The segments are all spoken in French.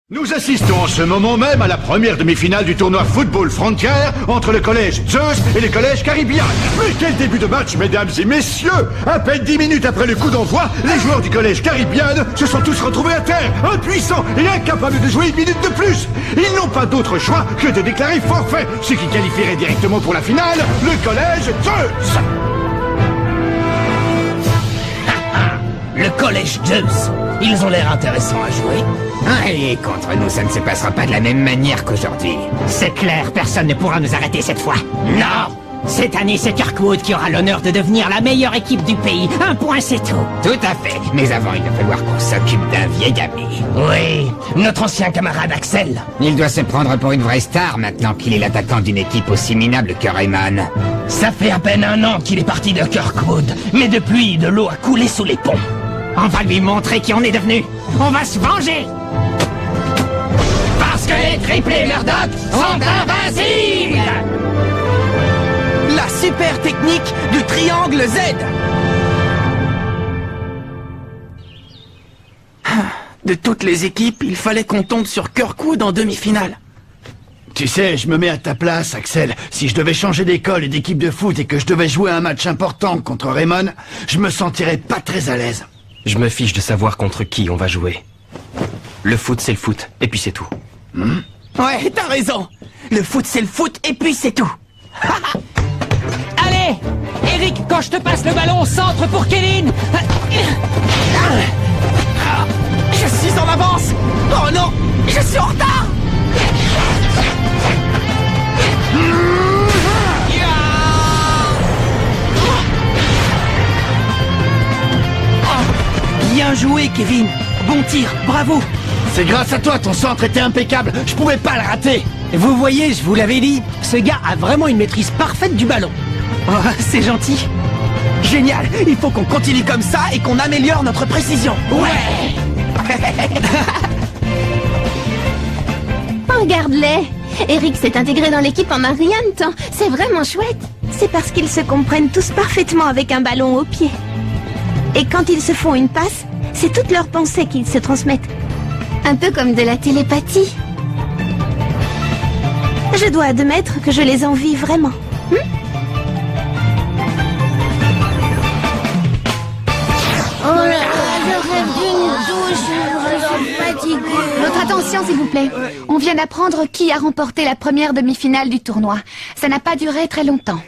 Nous assistons en ce moment même à la première demi-finale du tournoi Football Frontier entre le collège Zeus et le collège Caribbean. Mais quel début de match, mesdames et messieurs! À peine 10 minutes après le coup d'envoi, les joueurs du collège Caribbean se sont tous retrouvés à terre, impuissants et incapables de jouer une minute de plus. Ils n'ont pas d'autre choix que de déclarer forfait, ce qui qualifierait directement pour la finale le collège Zeus. Le collège Zeus. Ils ont l'air intéressants à jouer. Et contre nous, ça ne se passera pas de la même manière qu'aujourd'hui. C'est clair, personne ne pourra nous arrêter cette fois. Non! Cette année, c'est Kirkwood qui aura l'honneur de devenir la meilleure équipe du pays. Un point, c'est tout. Tout à fait. Mais avant, il va falloir qu'on s'occupe d'un vieil ami. Oui, notre ancien camarade Axel. Il doit se prendre pour une vraie star maintenant qu'il est l'attaquant d'une équipe aussi minable que Rayman. Ça fait à peine 1 an qu'il est parti de Kirkwood. Mais depuis, de l'eau a coulé sous les ponts. On va lui montrer qui on est devenu. On va se venger. Parce que les triplés Murdoch sont invincibles! La super technique du triangle Z. De toutes les équipes, il fallait qu'on tombe sur Kirkwood en demi-finale. Tu sais, je me mets à ta place, Axel. Si je devais changer d'école et d'équipe de foot et que je devais jouer un match important contre Raymond, je me sentirais pas très à l'aise. Je me fiche de savoir contre qui on va jouer. Le foot, c'est le foot, et puis c'est tout. Ouais, t'as raison. Le foot, c'est le foot, et puis c'est tout. Allez, Eric, quand je te passe le ballon, centre pour Kevin. Je suis en avance. Oh non, je suis en retard. Bien joué, Kevin. Bon tir, bravo. C'est grâce à toi, ton centre était impeccable. Je pouvais pas le rater. Vous voyez, je vous l'avais dit, ce gars a vraiment une maîtrise parfaite du ballon. Oh, c'est gentil. Génial, il faut qu'on continue comme ça et qu'on améliore notre précision. Ouais. Regarde-les. Eric s'est intégré dans l'équipe en un rien de temps. C'est vraiment chouette. C'est parce qu'ils se comprennent tous parfaitement avec un ballon au pied. Et quand ils se font une passe, c'est toutes leurs pensées qu'ils se transmettent. Un peu comme de la télépathie. Je dois admettre que je les envie vraiment. Oh là là, je rêve d'une douche, je suis fatiguée. Votre attention, s'il vous plaît. On vient d'apprendre qui a remporté la première demi-finale du tournoi. Ça n'a pas duré très longtemps.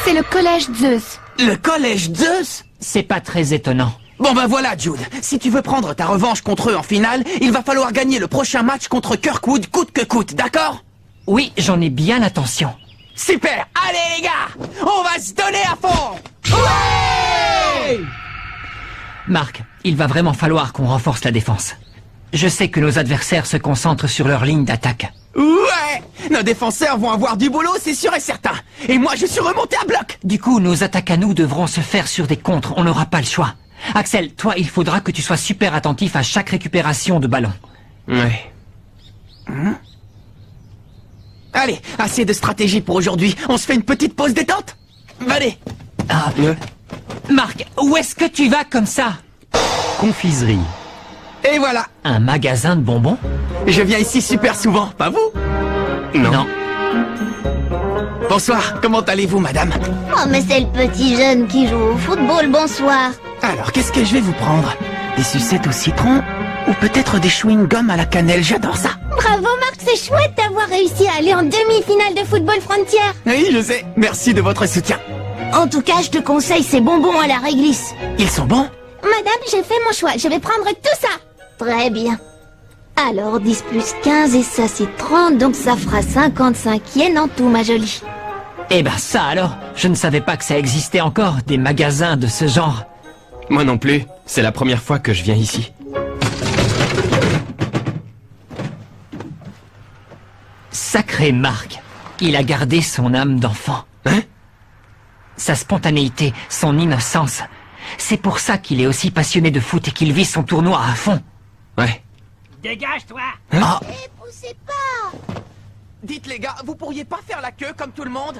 C'est le collège Zeus. Le collège Zeus? C'est pas très étonnant. Bon ben voilà, Jude. Si tu veux prendre ta revanche contre eux en finale, il va falloir gagner le prochain match contre Kirkwood coûte que coûte, d'accord? Oui, j'en ai bien l'intention. Super. Allez les gars, on va se donner à fond. Ouais! Marc, il va vraiment falloir qu'on renforce la défense. Je sais que nos adversaires se concentrent sur leur ligne d'attaque. Ouais! Nos défenseurs vont avoir du boulot, c'est sûr et certain. Et moi, je suis remonté à bloc. Du coup, nos attaques à nous devront se faire sur des contres. On n'aura pas le choix. Axel, toi, il faudra que tu sois super attentif à chaque récupération de ballon. Ouais. Allez, assez de stratégie pour aujourd'hui. On se fait une petite pause détente? Allez. Marc, où est-ce que tu vas comme ça? Confiserie. Et voilà. Un magasin de bonbons? Je viens ici super souvent, pas vous? Non. Bonsoir, comment allez-vous, madame? Oh, mais c'est le petit jeune qui joue au football, bonsoir. Alors, qu'est-ce que je vais vous prendre? Des sucettes au citron? Ou peut-être des chewing-gums à la cannelle, j'adore ça. Bravo, Marc, c'est chouette d'avoir réussi à aller en demi-finale de Football Frontier. Oui, je sais, merci de votre soutien. En tout cas, je te conseille ces bonbons à la réglisse. Ils sont bons? Madame, j'ai fait mon choix, je vais prendre tout ça. Très bien. Alors, 10 plus 15, et ça c'est 30, donc ça fera 55 yens en tout, ma jolie. Eh ben ça alors, je ne savais pas que ça existait encore, des magasins de ce genre. Moi non plus, c'est la première fois que je viens ici. Sacré Marc, il a gardé son âme d'enfant. Hein? Sa spontanéité, son innocence. C'est pour ça qu'il est aussi passionné de foot et qu'il vit son tournoi à fond. Ouais. Dégage-toi! Poussez pas. Dites les gars, vous pourriez pas faire la queue comme tout le monde?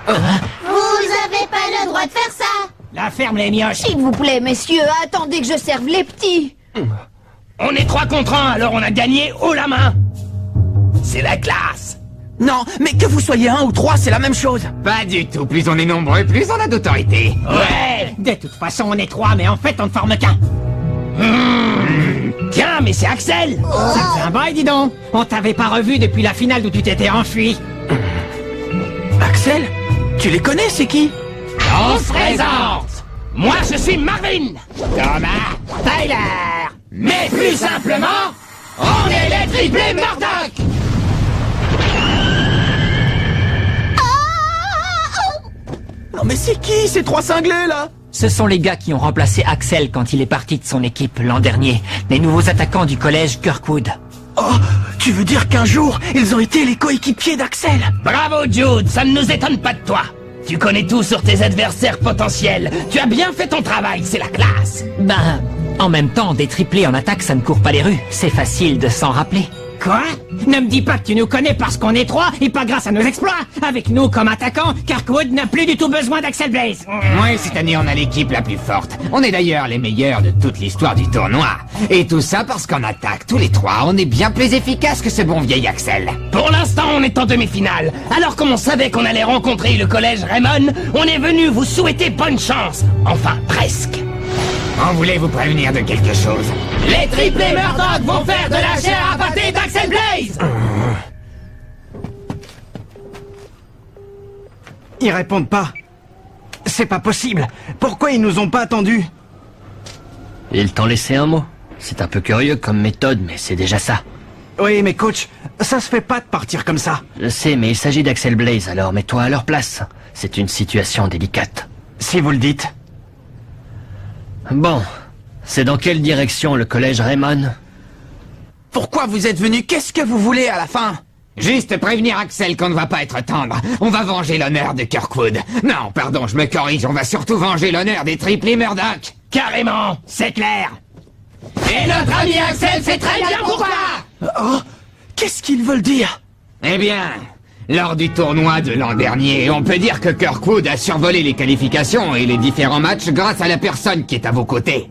Vous avez pas le droit de faire ça. La ferme les mioches! S'il vous plaît, messieurs, attendez que je serve les petits. On est 3 contre 1, alors on a gagné haut la main. C'est la classe. Non, mais que vous soyez 1 ou 3, c'est la même chose. Pas du tout. Plus on est nombreux, plus on a d'autorité. Ouais. De toute façon, on est 3, mais en fait, on ne forme qu'un. Tiens, mais c'est Axel. Ça fait un bail, dis donc. On t'avait pas revu depuis la finale d'où tu t'étais enfui. Axel? Tu les connais, c'est qui? On se présente. Moi, je suis Marvin. Thomas, Tyler. Mais plus simplement, on est les triplés Murdoch. Non mais c'est qui ces 3 cinglés, là? Ce sont les gars qui ont remplacé Axel quand il est parti de son équipe l'an dernier. Les nouveaux attaquants du collège Kirkwood. Oh, tu veux dire qu'un jour, ils ont été les coéquipiers d'Axel? Bravo Jude, ça ne nous étonne pas de toi. Tu connais tout sur tes adversaires potentiels. Tu as bien fait ton travail, c'est la classe. Ben, en même temps, des triplés en attaque, ça ne court pas les rues. C'est facile de s'en rappeler. Quoi? Ne me dis pas que tu nous connais parce qu'on est 3 et pas grâce à nos exploits. Avec nous comme attaquants, Kirkwood n'a plus du tout besoin d'Axel Blaze. Ouais, cette année, on a l'équipe la plus forte. On est d'ailleurs les meilleurs de toute l'histoire du tournoi. Et tout ça parce qu'en attaque, tous les 3, on est bien plus efficaces que ce bon vieil Axel. Pour l'instant, on est en demi-finale. Alors comme on savait qu'on allait rencontrer le collège Raymond, on est venu vous souhaiter bonne chance. Enfin, presque. On voulait vous prévenir de quelque chose. Les triplés Murdoch vont faire de la chair à pâté d'Axel Blaze. Ils répondent pas. C'est pas possible. Pourquoi ils nous ont pas attendus? Ils t'ont laissé un mot. C'est un peu curieux comme méthode, mais c'est déjà ça. Oui, mais coach, ça se fait pas de partir comme ça. Je sais, mais il s'agit d'Axel Blaze, alors mets-toi à leur place. C'est une situation délicate. Si vous le dites. Bon, c'est dans quelle direction le collège Raymond? Pourquoi vous êtes venus? Qu'est-ce que vous voulez à la fin? Juste prévenir Axel qu'on ne va pas être tendre. On va venger l'honneur de Kirkwood. Non, pardon, je me corrige, on va surtout venger l'honneur des triplés Murdoch. Carrément, c'est clair. Et notre ami Axel sait très bien pourquoi. Oh, qu'est-ce qu'ils veulent dire? Eh bien, lors du tournoi de l'an dernier, on peut dire que Kirkwood a survolé les qualifications et les différents matchs grâce à la personne qui est à vos côtés.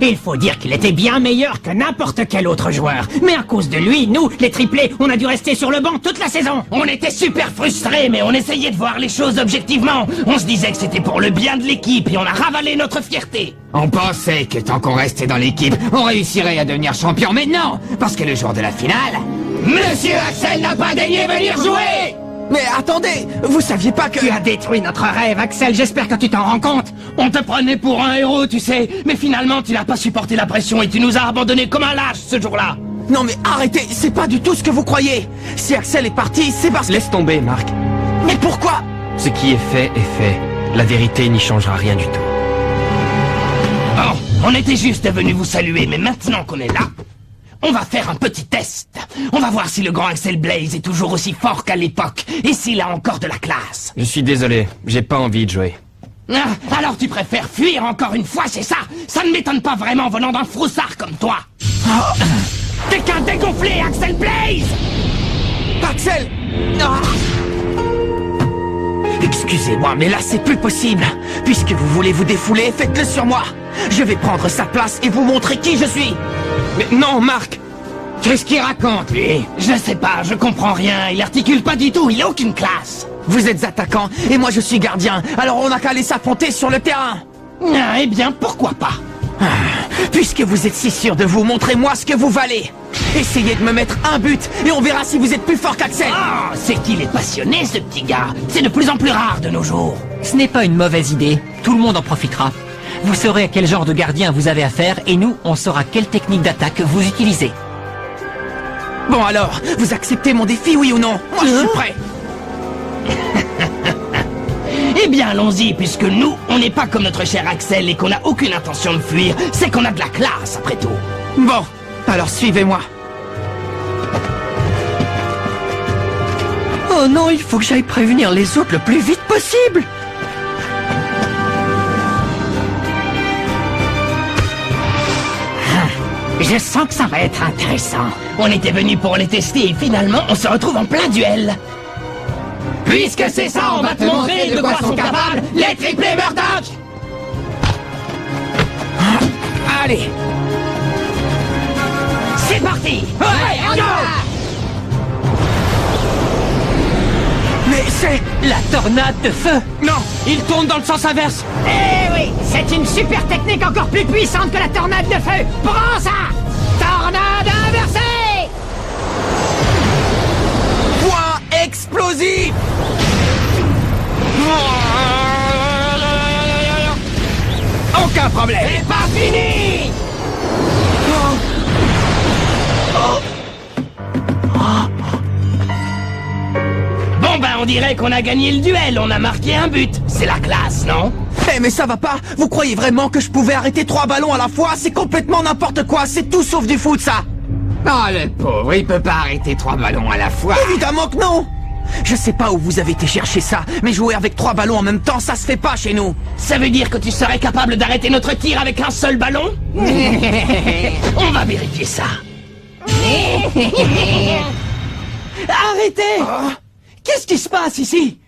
Il faut dire qu'il était bien meilleur que n'importe quel autre joueur. Mais à cause de lui, nous, les triplés, on a dû rester sur le banc toute la saison. On était super frustrés, mais on essayait de voir les choses objectivement. On se disait que c'était pour le bien de l'équipe et on a ravalé notre fierté. On pensait que tant qu'on restait dans l'équipe, on réussirait à devenir champion, mais non, parce que le jour de la finale... Monsieur Axel n'a pas daigné venir jouer. Mais attendez, vous saviez pas que... Tu as détruit notre rêve, Axel, j'espère que tu t'en rends compte. On te prenait pour un héros, tu sais, mais finalement tu n'as pas supporté la pression et tu nous as abandonnés comme un lâche ce jour-là. Non mais arrêtez, c'est pas du tout ce que vous croyez. Si Axel est parti, c'est parce que... Laisse tomber, Marc. Mais pourquoi? Ce qui est fait est fait. La vérité n'y changera rien du tout. Bon, on était juste venus vous saluer, mais maintenant qu'on est là, on va faire un petit test. On va voir si le grand Axel Blaze est toujours aussi fort qu'à l'époque et s'il a encore de la classe. Je suis désolé, j'ai pas envie de jouer. Ah, alors tu préfères fuir encore une fois, c'est ça? Ça ne m'étonne pas vraiment venant d'un froussard comme toi. Oh. T'es qu'un dégonflé, Axel Blaze! Axel! Ah. Excusez-moi, mais là c'est plus possible. Puisque vous voulez vous défouler, faites-le sur moi. Je vais prendre sa place et vous montrer qui je suis. Mais non, Marc! Qu'est-ce qu'il raconte, lui? Je sais pas, je comprends rien. Il articule pas du tout, il a aucune classe. Vous êtes attaquant et moi je suis gardien. Alors on n'a qu'à aller s'affronter sur le terrain. Ah, eh bien, pourquoi pas? Puisque vous êtes si sûr de vous, montrez-moi ce que vous valez. Essayez de me mettre un but et on verra si vous êtes plus fort qu'Axel. Oh, c'est qu'il est passionné, ce petit gars. C'est de plus en plus rare de nos jours. Ce n'est pas une mauvaise idée. Tout le monde en profitera. Vous saurez à quel genre de gardien vous avez affaire et nous, on saura quelle technique d'attaque vous utilisez. Bon alors, vous acceptez mon défi, oui ou non? Moi je suis prêt. Eh bien, allons-y, puisque nous, on n'est pas comme notre cher Axel et qu'on n'a aucune intention de fuir. C'est qu'on a de la classe, après tout. Bon, alors suivez-moi. Oh non, il faut que j'aille prévenir les autres le plus vite possible. Je sens que ça va être intéressant. On était venus pour les tester et finalement, on se retrouve en plein duel. Puisque c'est ça, on va te montrer de quoi sont capables les triplés Murdoch. Allez. parti. Ouais, on y va. Mais c'est... La tornade de feu! Non, il tourne dans le sens inverse. Eh oui, c'est une super technique encore plus puissante que la tornade de feu. Prends ça! Tornade inversée! Point explosif. Aucun problème. C'est pas fini! Bon ben on dirait qu'on a gagné le duel, on a marqué un but. C'est la classe, non? Eh mais ça va pas. Vous croyez vraiment que je pouvais arrêter 3 ballons à la fois? C'est complètement n'importe quoi. C'est tout sauf du foot, ça. Oh, le pauvre, il peut pas arrêter 3 ballons à la fois. Évidemment que non. Je sais pas où vous avez été chercher ça, mais jouer avec 3 ballons en même temps, ça se fait pas chez nous. Ça veut dire que tu serais capable d'arrêter notre tir avec un seul ballon? On va vérifier ça. Arrêtez! Qu'est-ce qui se passe ici?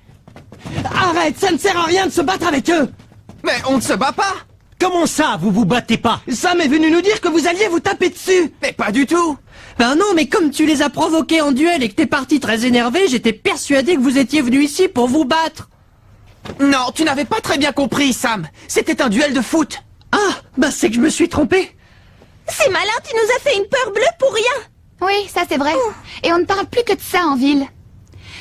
Arrête, ça ne sert à rien de se battre avec eux. Mais on ne se bat pas. Comment ça, vous vous battez pas? Sam est venu nous dire que vous alliez vous taper dessus. Mais pas du tout. Ben non, mais comme tu les as provoqués en duel et que t'es parti très énervé, j'étais persuadé que vous étiez venu ici pour vous battre. Non, tu n'avais pas très bien compris, Sam. C'était un duel de foot. Ah, bah c'est que je me suis trompé. C'est malin, tu nous as fait une peur bleue pour rien. Oui, ça c'est vrai. Et on ne parle plus que de ça en ville.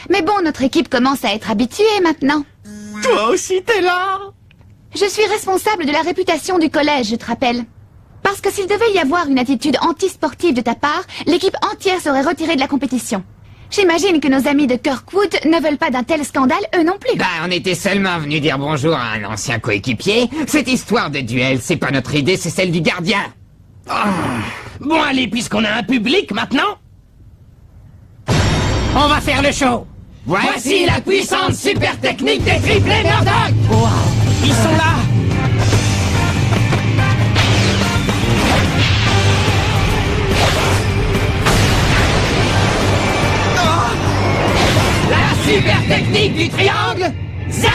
Mais bon, notre équipe commence à être habituée maintenant. Toi aussi, t'es là. Je suis responsable de la réputation du collège, je te rappelle. Parce que s'il devait y avoir une attitude anti-sportive de ta part, l'équipe entière serait retirée de la compétition. J'imagine que nos amis de Kirkwood ne veulent pas d'un tel scandale, eux non plus. Bah, on était seulement venus dire bonjour à un ancien coéquipier. Cette histoire de duel, c'est pas notre idée, c'est celle du gardien. Bon allez, puisqu'on a un public maintenant, On va faire le show. voici la puissante super technique des triplés Murdoch. Wow, ils sont là. La super technique du triangle Z.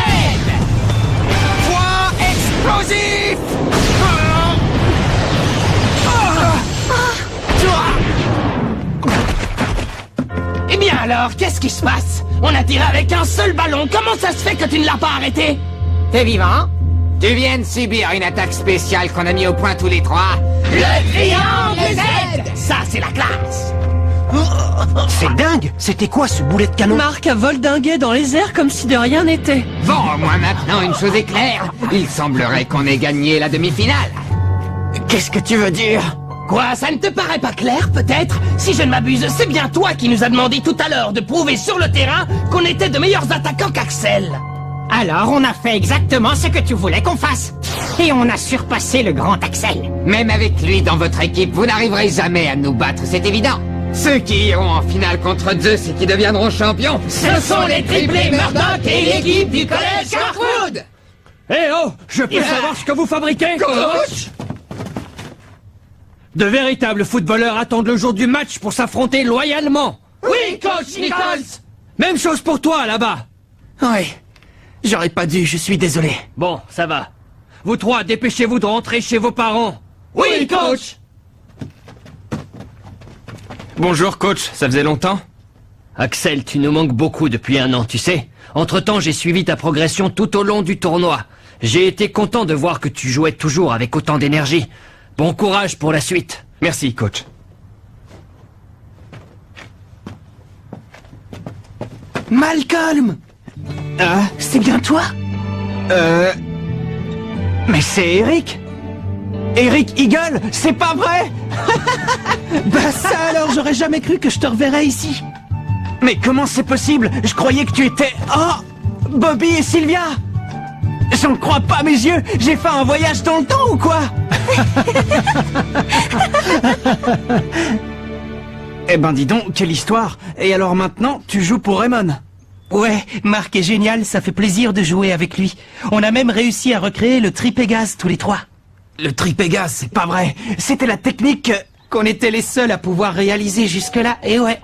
Point explosif. Eh bien alors, qu'est-ce qui se passe? On a tiré avec un seul ballon, comment ça se fait que tu ne l'as pas arrêté? T'es vivant? Tu viens de subir une attaque spéciale qu'on a mis au point tous les 3. Le triangle Z. Ça, c'est la classe. C'est dingue. C'était quoi ce boulet de canon? Marc a voldingué dans les airs comme si de rien n'était. Bon, au moins maintenant, une chose est claire. Il semblerait qu'on ait gagné la demi-finale. Qu'est-ce que tu veux dire? Quoi, ça ne te paraît pas clair, peut-être? Si je ne m'abuse, c'est bien toi qui nous as demandé tout à l'heure de prouver sur le terrain qu'on était de meilleurs attaquants qu'Axel. Alors, on a fait exactement ce que tu voulais qu'on fasse. Et on a surpassé le grand Axel. Même avec lui dans votre équipe, vous n'arriverez jamais à nous battre, c'est évident. Ceux qui iront en finale contre Zeus et qui deviendront champions, Ce sont les triplés Murdoch et l'équipe du collège Kirkwood. Eh oh, je peux savoir ce que vous fabriquez? Coach! De véritables footballeurs attendent le jour du match pour s'affronter loyalement. Oui, coach Nichols. Même chose pour toi, là-bas. Oui. J'aurais pas dû, je suis désolé. Bon, ça va. Vous trois, dépêchez-vous de rentrer chez vos parents. Oui, coach. Bonjour coach, ça faisait longtemps? Axel, tu nous manques beaucoup depuis 1 an, tu sais. Entre-temps, j'ai suivi ta progression tout au long du tournoi. J'ai été content de voir que tu jouais toujours avec autant d'énergie. Bon courage pour la suite. Merci coach. Malcolm! C'est bien toi? Mais c'est Eric! Eric Eagle, c'est pas vrai? Bah ça alors, j'aurais jamais cru que je te reverrais ici. Mais comment c'est possible? Je croyais que tu étais... Oh! Bobby et Sylvia! Je ne crois pas mes yeux! J'ai fait un voyage dans le temps ou quoi? Eh ben dis donc, quelle histoire! Et alors maintenant, tu joues pour Raymond? Ouais, Marc est génial, ça fait plaisir de jouer avec lui. On a même réussi à recréer le tripégase tous les 3. Le tripégase, c'est pas vrai. C'était la technique qu'on était les seuls à pouvoir réaliser jusque-là, et ouais.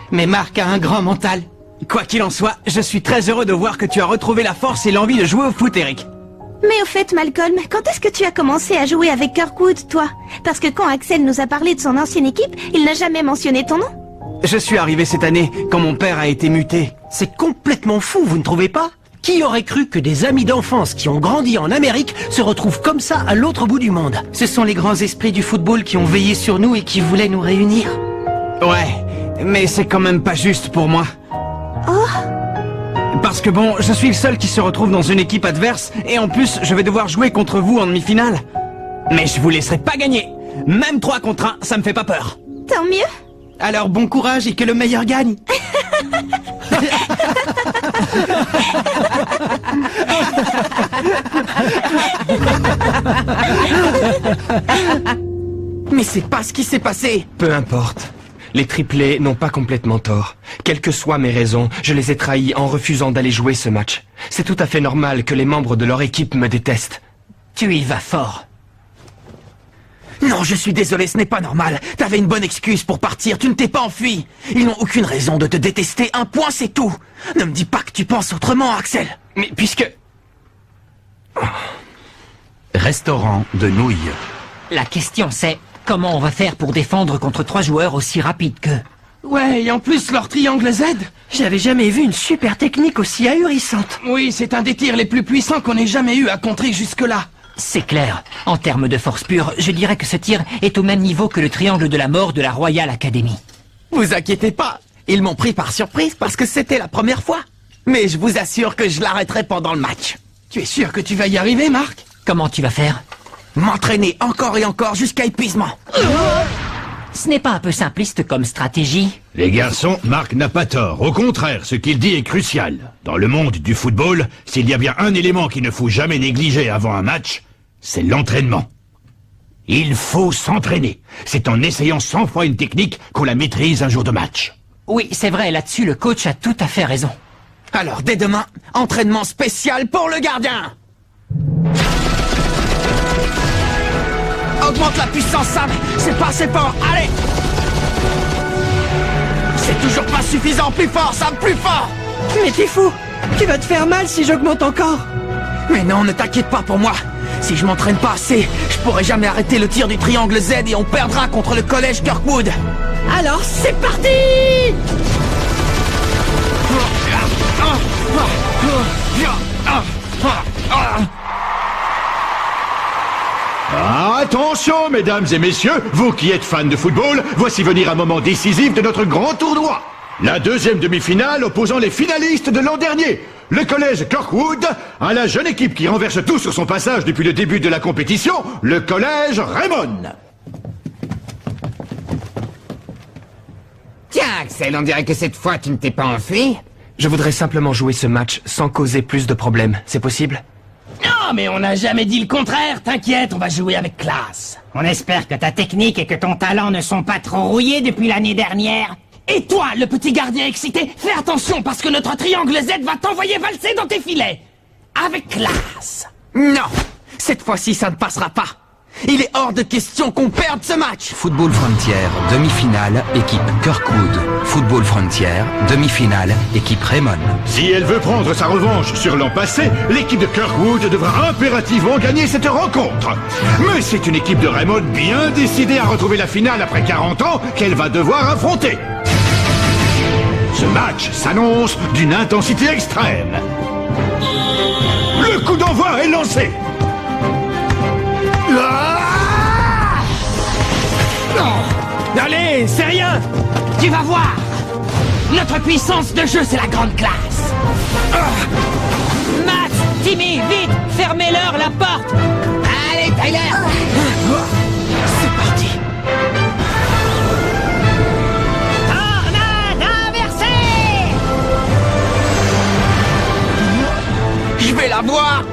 Mais Marc a un grand mental. Quoi qu'il en soit, je suis très heureux de voir que tu as retrouvé la force et l'envie de jouer au foot, Eric. Mais au fait, Malcolm, quand est-ce que tu as commencé à jouer avec Kirkwood, toi? Parce que quand Axel nous a parlé de son ancienne équipe, il n'a jamais mentionné ton nom. Je suis arrivé cette année, quand mon père a été muté. C'est complètement fou, vous ne trouvez pas? Qui aurait cru que des amis d'enfance qui ont grandi en Amérique se retrouvent comme ça à l'autre bout du monde? Ce sont les grands esprits du football qui ont veillé sur nous et qui voulaient nous réunir. Ouais, mais c'est quand même pas juste pour moi. Oh. Parce que bon, je suis le seul qui se retrouve dans une équipe adverse, et en plus, je vais devoir jouer contre vous en demi-finale. Mais je vous laisserai pas gagner. Même 3 contre 1, ça me fait pas peur. Tant mieux. Alors bon courage et que le meilleur gagne. Mais c'est pas ce qui s'est passé. Peu importe. Les triplés n'ont pas complètement tort. Quelles que soient mes raisons, je les ai trahis en refusant d'aller jouer ce match. C'est tout à fait normal que les membres de leur équipe me détestent. Tu y vas fort. Non, je suis désolé, ce n'est pas normal. T'avais une bonne excuse pour partir, tu ne t'es pas enfui. Ils n'ont aucune raison de te détester, un point c'est tout. Ne me dis pas que tu penses autrement, Axel. Mais puisque... Restaurant de nouilles. La question c'est, comment on va faire pour défendre contre 3 joueurs aussi rapides qu'eux? Ouais, et en plus leur triangle Z. J'avais jamais vu une super technique aussi ahurissante. Oui, c'est un des tirs les plus puissants qu'on ait jamais eu à contrer jusque-là. C'est clair. En termes de force pure, je dirais que ce tir est au même niveau que le triangle de la mort de la Royal Academy. Vous inquiétez pas, ils m'ont pris par surprise parce que c'était la première fois. Mais je vous assure que je l'arrêterai pendant le match. Tu es sûr que tu vas y arriver, Marc? Comment tu vas faire? M'entraîner encore et encore jusqu'à épuisement. Ce n'est pas un peu simpliste comme stratégie? Les garçons, Marc n'a pas tort. Au contraire, ce qu'il dit est crucial. Dans le monde du football, s'il y a bien un élément qu'il ne faut jamais négliger avant un match, c'est l'entraînement. Il faut s'entraîner. C'est en essayant 100 fois une technique qu'on la maîtrise un jour de match. Oui, c'est vrai, là-dessus, le coach a tout à fait raison. Alors, dès demain, entraînement spécial pour le gardien. Augmente la puissance, Sam. C'est pas assez fort, allez. C'est toujours pas suffisant, plus fort, Sam, plus fort. Mais t'es fou! Tu vas te faire mal si j'augmente encore! Mais non, ne t'inquiète pas pour moi. Si je m'entraîne pas assez, je pourrai jamais arrêter le tir du triangle Z et on perdra contre le collège Kirkwood. Alors, c'est parti! Attention, mesdames et messieurs, vous qui êtes fans de football, voici venir un moment décisif de notre grand tournoi. La deuxième demi-finale opposant les finalistes de l'an dernier. Le collège Kirkwood à la jeune équipe qui renverse tout sur son passage depuis le début de la compétition, le collège Raymond. Tiens, Axel, on dirait que cette fois tu ne t'es pas enfui. Je voudrais simplement jouer ce match sans causer plus de problèmes. C'est possible? Non, mais on n'a jamais dit le contraire. T'inquiète, on va jouer avec classe. On espère que ta technique et que ton talent ne sont pas trop rouillés depuis l'année dernière. Et toi, le petit gardien excité, fais attention parce que notre triangle Z va t'envoyer valser dans tes filets. Avec classe. Non, cette fois-ci ça ne passera pas. Il est hors de question qu'on perde ce match. Football Frontier, demi-finale, équipe Kirkwood. Football Frontier, demi-finale, équipe Raymond. Si elle veut prendre sa revanche sur l'an passé, l'équipe de Kirkwood devra impérativement gagner cette rencontre. Mais c'est une équipe de Raymond bien décidée à retrouver la finale après 40 ans qu'elle va devoir affronter. Ce match s'annonce d'une intensité extrême. Le coup d'envoi est lancé. Allez, c'est rien. Tu vas voir. Notre puissance de jeu, c'est la grande classe. Max, Timmy, vite, fermez-leur la porte. Allez, Tyler. C'est parti. Tornade inversée. Je vais l'avoir.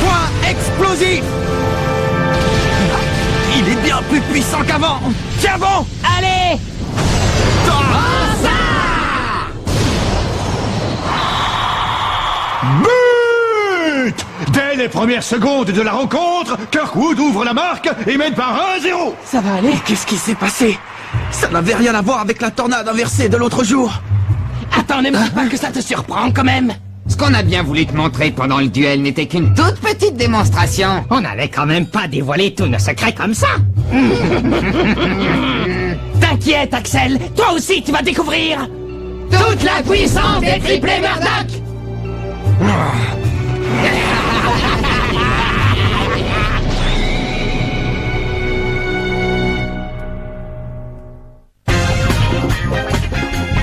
Point explosif. Il est bien plus puissant qu'avant. Tiens bon. Allez. But! Dès les premières secondes de la rencontre, Kirkwood ouvre la marque et mène par 1-0. Ça va aller. Qu'est-ce qui s'est passé? Ça n'avait rien à voir avec la tornade inversée de l'autre jour. Attends, ne me dis pas que ça te surprend quand même. Ce qu'on a bien voulu te montrer pendant le duel n'était qu'une toute petite démonstration. On n'allait quand même pas dévoiler tous nos secrets comme ça. T'inquiète, Axel, toi aussi tu vas découvrir toute la puissance des triplés Murdoch.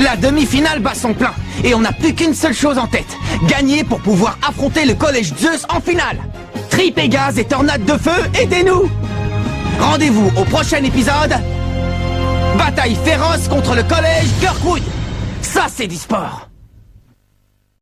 La demi-finale bat son plein, et on n'a plus qu'une seule chose en tête. Gagner pour pouvoir affronter le collège Zeus en finale. Tripégase et Tornade de Feu, aidez-nous! Rendez-vous au prochain épisode. Bataille féroce contre le collège Kirkwood. Ça, c'est du sport.